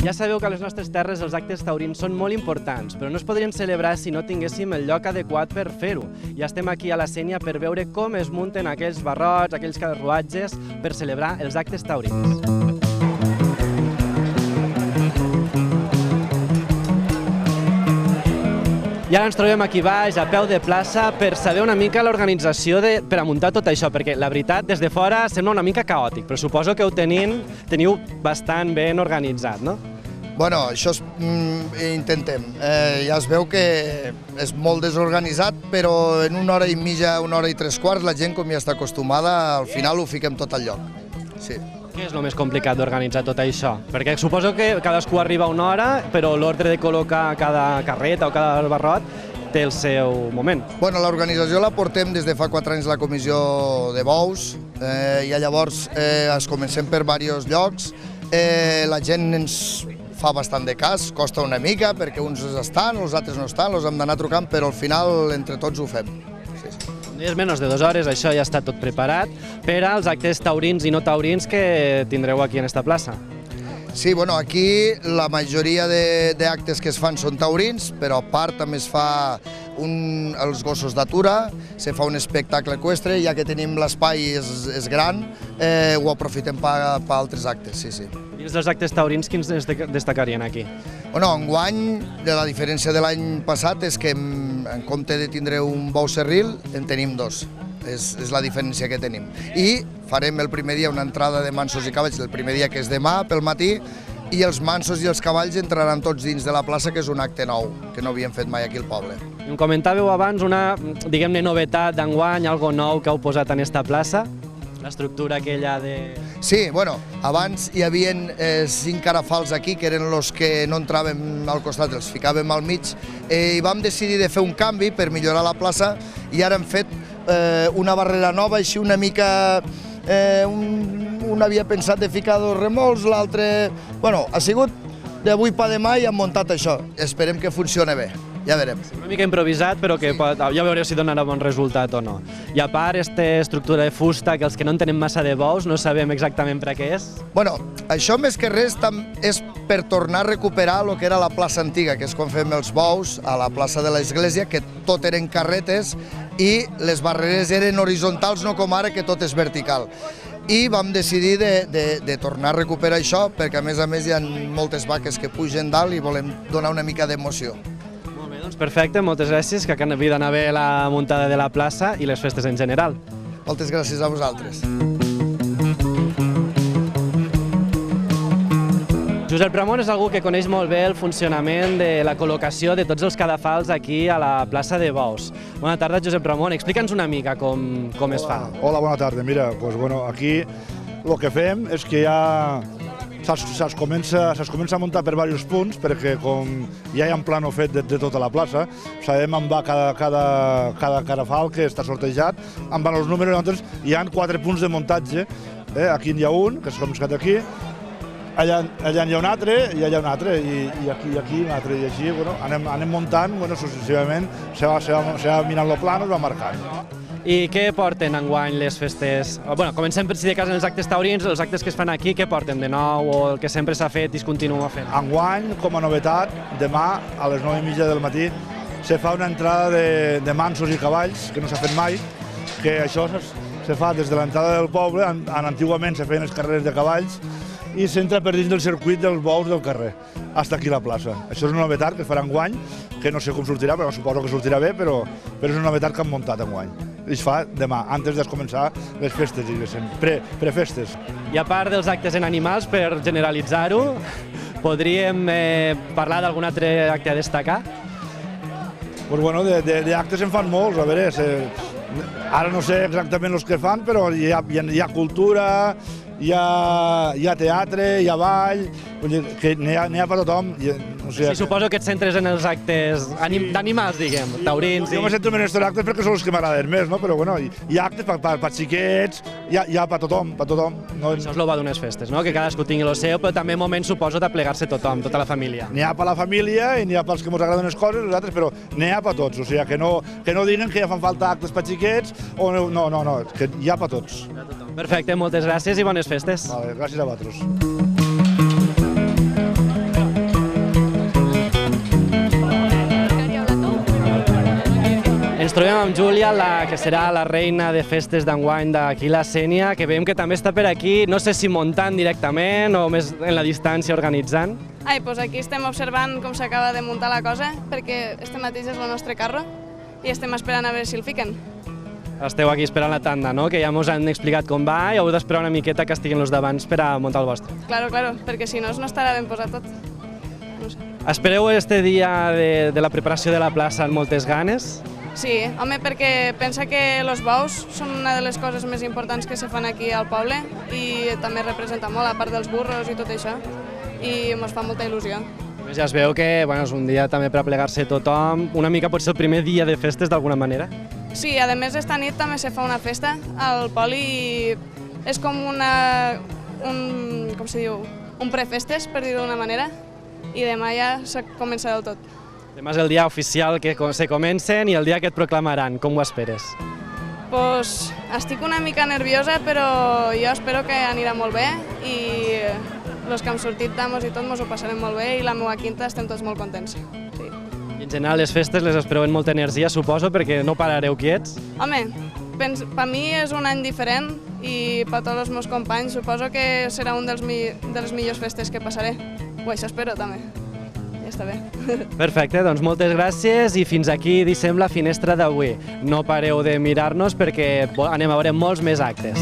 Ja sabeu que a les nostres terres els actes taurins són molt importants, però no es podrien celebrar si no tinguéssim el lloc adequat per fer-ho. Ja estem aquí a la Sénia per veure com es munten aquells barrots, aquells carruatges per celebrar els actes taurins. I ara ens trobem aquí baix, a peu de plaça, per saber una mica l'organització per a muntar tot això, perquè la veritat, des de fora sembla una mica caòtic, però suposo que ho teniu bastant ben organitzat, no? Bueno, això intentem. Ja es veu que és molt desorganitzat, però en una hora i mitja, una hora i tres quarts, la gent, com ja està acostumada, al final ho fiquem tot al lloc. Sí. Què és el més complicat d'organitzar tot això? Perquè suposo que cadascú arriba a una hora, però l'ordre de col·locar cada carreta o cada barrot té el seu moment. Bueno, l'organització la portem des de fa 4 anys la comissió de bous, i llavors es comencem per diversos llocs. La gent ens fa bastant de cas, costa una mica perquè uns estan, els altres no estan, els hem d'anar trucant, però al final entre tots ho fem. És menys de 2 hores, això ja està tot preparat per als actes taurins i no taurins que tindreu aquí en esta plaça. Sí, bueno, aquí la majoria d'actes que es fan són taurins, però a part també es fa els gossos d'atura, se fa un espectacle eqüestre, ja que tenim l'espai és gran, ho aprofitem per altres actes, sí, sí. Dins dels actes taurins, quins destacarien aquí? Bueno, enguany, la diferència de l'any passat és que en compte de tindre un bou serril, en tenim 2. És la diferència que tenim. I farem el primer dia una entrada de mansos i cavalls, el primer dia que és demà, pel matí, i els mansos i els cavalls entraran tots dins de la plaça, que és un acte nou, que no havíem fet mai aquí al poble. Em comentàveu abans una, diguem-ne, novetat d'enguany, algo nou que heu posat en esta plaça, l'estructura aquella de... Sí, bueno, abans hi havia 5 carafals aquí, que eren els que no entraven al costat, els ficàvem al mig, i vam decidir de fer un canvi per millorar la plaça, i ara hem fet una barrera nova, així una mica... Un havia pensat de ficar 2 remolcs, l'altre... Bueno, ha sigut d'avui per demà i hem muntat això. Esperem que funcioni bé, ja veurem. Una mica improvisat, però que ja veureu si donarà bon resultat o no. I a part, aquesta estructura de fusta, que els que no en tenen massa de bous no sabem exactament per a què és. Bueno, això més que res és per tornar a recuperar el que era la plaça antiga, que és quan fem els bous a la plaça de l'església, que tot eren carretes i les barreres eren horitzontals, no com ara, que tot és vertical. I vam decidir de tornar a recuperar això, perquè a més hi ha moltes vaques que pugen dalt i volem donar una mica d'emoció. Molt bé, doncs perfecte, moltes gràcies, que havia d'anar bé la muntada de la plaça i les festes en general. Moltes gràcies a vosaltres. Josep Ramon és algú que coneix molt bé el funcionament de la col·locació de tots els cadafals aquí a la plaça de Bous. Bona tarda, Josep Ramon. Explica'ns una mica com es fa. Hola, bona tarda. Mira, aquí el que fem és que ja se'ls comença a muntar per diversos punts, perquè com ja hi ha un plano fet de tota la plaça, sabem on va cada cadafal que està sortejat, on van els números, llavors hi ha 4 punts de muntatge. Aquí hi ha un, que s'ha començat aquí, allà hi ha un altre, i allà un altre, i aquí un altre, i així anem muntant, successivament, se va mirant el plano i va marcant. I què porten enguany les festes? Comencem, si de cas, en els actes taurins, els actes que es fan aquí, què porten de nou o el que sempre s'ha fet i es continua fent? Enguany, com a novetat, demà a les 9:30 del matí se fa una entrada de mansos i cavalls, que no s'ha fet mai, que això se fa des de l'entrada del poble, antigament se feien les carreres de cavalls, i s'entra per dins del circuit dels bous del carrer, fins aquí la plaça. Això és una novetat que es farà enguany, que no sé com sortirà, però suposo que sortirà bé, però és una novetat que han muntat enguany. I es fa demà, antes de començar les festes, prefestes. I a part dels actes en animals, per generalitzar-ho, podríem parlar d'algun altre acte a destacar? D'actes en fan molts, a veure, ara no sé exactament els que fan, però hi ha cultura, hi ha teatre, hi ha ball, que n'hi ha per tothom. Sí, suposo que et centres en els actes d'animals, diguem, taurins. Jo me centro en aquests actes perquè són els que m'agraden més, però hi ha actes per xiquets, hi ha per tothom. Això és el bo d'unes festes, que cadascú tingui el seu, però també moments, suposo, d'aplegar-se tothom, tota la família. N'hi ha per la família i n'hi ha pels que ens agraden les coses, nosaltres, però n'hi ha per tots, o sigui, que no diguen que ja fan falta actes per xiquets, no, que hi ha per tots. Perfecte, moltes gràcies i bones festes. Gràcies a vosaltres. Júlia, que serà la reina de festes d'enguany d'aquí la Sénia, que veiem que també està per aquí, no sé si muntant directament o més en la distància organitzant. Doncs aquí estem observant com s'acaba de muntar la cosa, perquè este mateix és el nostre carro i estem esperant a veure si el fiquen. Esteu aquí esperant la tanda, no? Que ja ens han explicat com va i heu d'esperar una miqueta que estiguin els d'abans per a muntar el vostre. Claro, perquè si no estarà ben posat tot. No sé. Espereu este dia de la preparació de la plaça amb moltes ganes? Sí, home, perquè pensa que els bous són una de les coses més importants que se fan aquí al poble i també representa molt, a part dels burros i tot això, i ens fa molta il·lusió. Ja es veu que és un dia també per aplegar-se tothom, una mica pot ser el primer dia de festes d'alguna manera? Sí, a més esta nit també se fa una festa al poli i és com un prefestes, per dir-ho d'una manera, i demà ja se comença del tot. Demà és el dia oficial que se comencen i el dia que et proclamaran. Com ho esperes? Doncs estic una mica nerviosa, però jo espero que anirà molt bé i els que hem sortit d'amos i tot ens ho passarem molt bé i la meva quinta estem tots molt contents. Sí. I en general les festes les espereu amb molta energia, suposo, perquè no parareu quiets? Home, per mi és un any diferent i per tots els meus companys suposo que serà un de les millors festes que passaré. O això espero també. Ja està bé. Perfecte, doncs moltes gràcies i fins aquí deixem la finestra d'avui. No pareu de mirar-nos perquè anem a veure molts més actes.